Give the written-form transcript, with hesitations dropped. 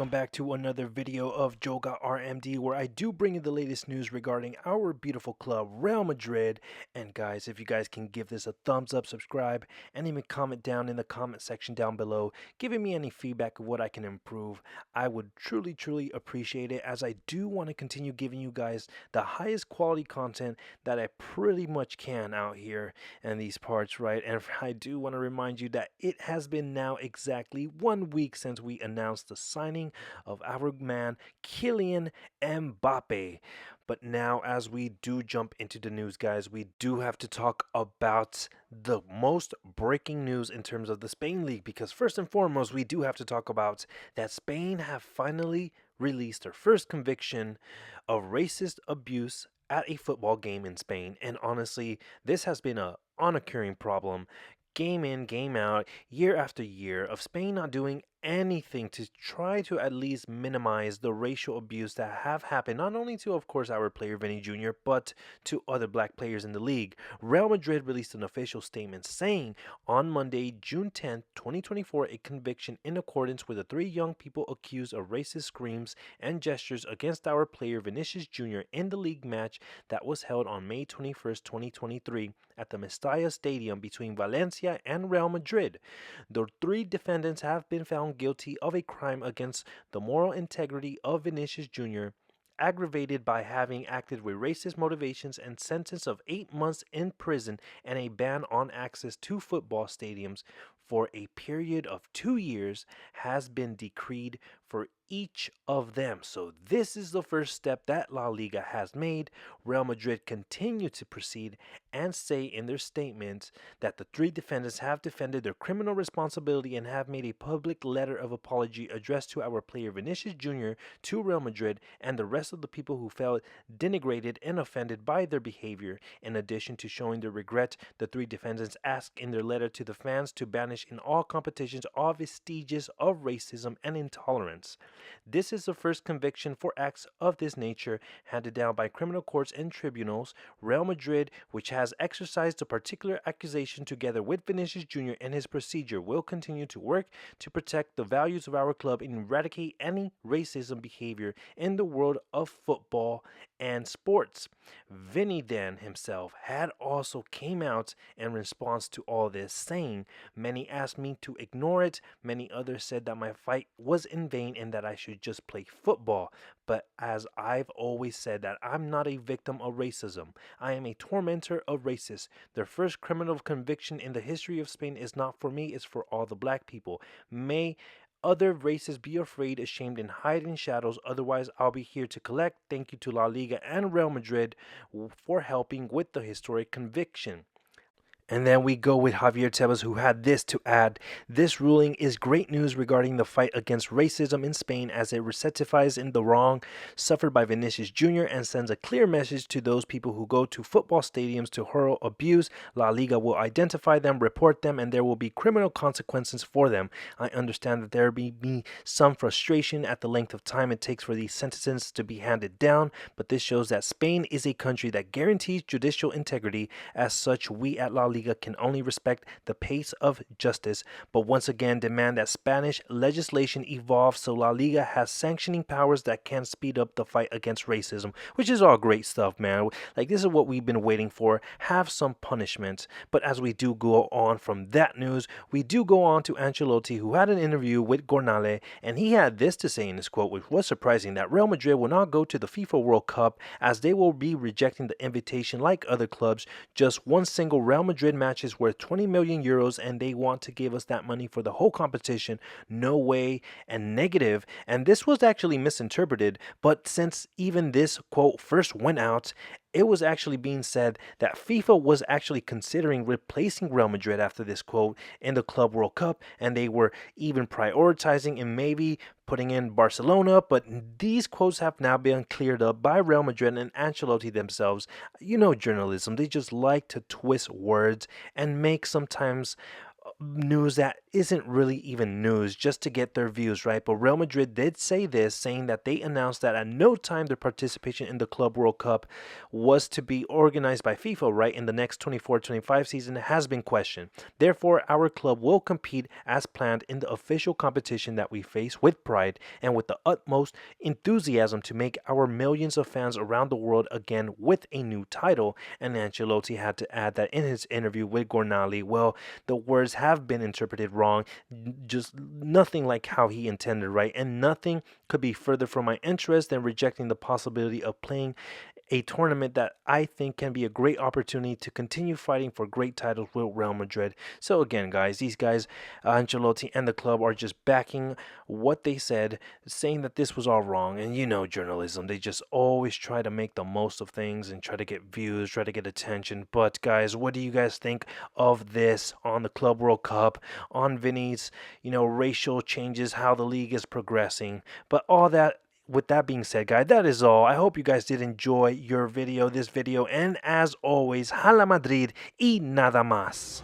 welcome back to another video of jogarmd, where I do bring you the latest news regarding our beautiful club Real Madrid. And guys, if you guys can give this a thumbs up, subscribe, and even comment down in the comment section down below giving me any feedback of what I can improve, I would truly appreciate it, as I do want to continue giving you guys the highest quality content that I pretty much can out here in these parts, right? And I do want to remind you that it has been now exactly 1 week since we announced the signing of our man Kylian Mbappe. But now, as we do jump into the news, guys, we do have to talk about the most breaking news in terms of the Spain League, because first and foremost, we do have to talk about that Spain have finally released their first conviction of racist abuse at a football game in Spain. And honestly, this has been a occurring problem game in, game out, year after year, of Spain not doing anything to try to at least minimize the racial abuse that have happened, not only to, of course, our player Vinny Jr., but to other black players in the league. Real Madrid released an official statement saying on Monday, June 10th, 2024, a conviction in accordance with the 3 young people accused of racist screams and gestures against our player Vinicius Jr. in the league match that was held on May 21st, 2023 at the Mestalla Stadium between Valencia and Real Madrid. The 3 defendants have been found guilty of a crime against the moral integrity of Vinicius Jr., aggravated by having acted with racist motivations, and sentenced of 8 months in prison and a ban on access to football stadiums for a period of 2 years has been decreed for each of them. So this is the first step that La Liga has made. Real Madrid continue to proceed and say in their statement that the 3 defendants have defended their criminal responsibility and have made a public letter of apology addressed to our player Vinicius Jr., to Real Madrid, and the rest of the people who felt denigrated and offended by their behavior. In addition to showing their regret, the 3 defendants ask in their letter to the fans to banish in all competitions all vestiges of racism and intolerance. This is the first conviction for acts of this nature handed down by criminal courts and tribunals. Real Madrid, which has exercised a particular accusation together with Vinicius Jr. and his procedure, will continue to work to protect the values of our club and eradicate any racism behavior in the world of football and sports. Vinny then himself had also came out in response to all this, saying, "Many asked me to ignore it. Many others said that my fight was in vain and that I should just play football. But as I've always said, that I'm not a victim of racism. I am a tormentor of racists. Their first criminal conviction in the history of Spain is not for me, it's for all the black people. May other races be afraid, ashamed, and hide in shadows. Otherwise, I'll be here to collect. Thank you to La Liga and Real Madrid for helping with the historic conviction." And then we go with Javier Tebas, who had this to add: "This ruling is great news regarding the fight against racism in Spain, as it rectifies in the wrong suffered by Vinicius Jr. and sends a clear message to those people who go to football stadiums to hurl abuse. La Liga will identify them, report them, and there will be criminal consequences for them. I understand that there may be some frustration at the length of time it takes for these sentences to be handed down, but this shows that Spain is a country that guarantees judicial integrity. As such, we at La Liga can only respect the pace of justice, but once again demand that Spanish legislation evolve so La Liga has sanctioning powers that can speed up the fight against racism," which is all great stuff, man. Like, this is what we've been waiting for. Have some punishment. But as we do go on from that news, we do go on to Ancelotti, who had an interview with Gornale, and he had this to say in his quote, which was surprising: that Real Madrid will not go to the FIFA World Cup, as they will be rejecting the invitation like other clubs. Just one single Real Madrid match is worth 20 million euros, and they want to give us that money for the whole competition. No way, and negative. And this was actually misinterpreted, but since even this quote first went out, it was actually being said that FIFA was actually considering replacing Real Madrid after this quote in the Club World Cup, and they were even prioritizing and maybe putting in Barcelona. But these quotes have now been cleared up by Real Madrid and Ancelotti themselves. You know, journalism, they just like to twist words and make sometimes news that isn't really even news just to get their views, right? But Real Madrid did say this, saying that they announced that at no time their participation in the Club World Cup was to be organized by FIFA, right, in the next 24-25 season has been questioned. Therefore, our club will compete as planned in the official competition that we face with pride and with the utmost enthusiasm to make our millions of fans around the world again with a new title. And Ancelotti had to add that in his interview with Gornali, well, the words have been interpreted wrong, just nothing like how he intended, right? And nothing could be further from my interest than rejecting the possibility of playing a tournament that I think can be a great opportunity to continue fighting for great titles with Real Madrid. So again, guys, these guys, Ancelotti and the club, are just backing what they said, saying that this was all wrong. And you know, journalism, they just always try to make the most of things and try to get views, try to get attention. But guys, what do you guys think of this on the Club World Cup, on Vinny's, racial changes, how the league is progressing? But all that, with that being said, guys, that is all. I hope you guys did enjoy this video, and as always, Hala Madrid y nada más.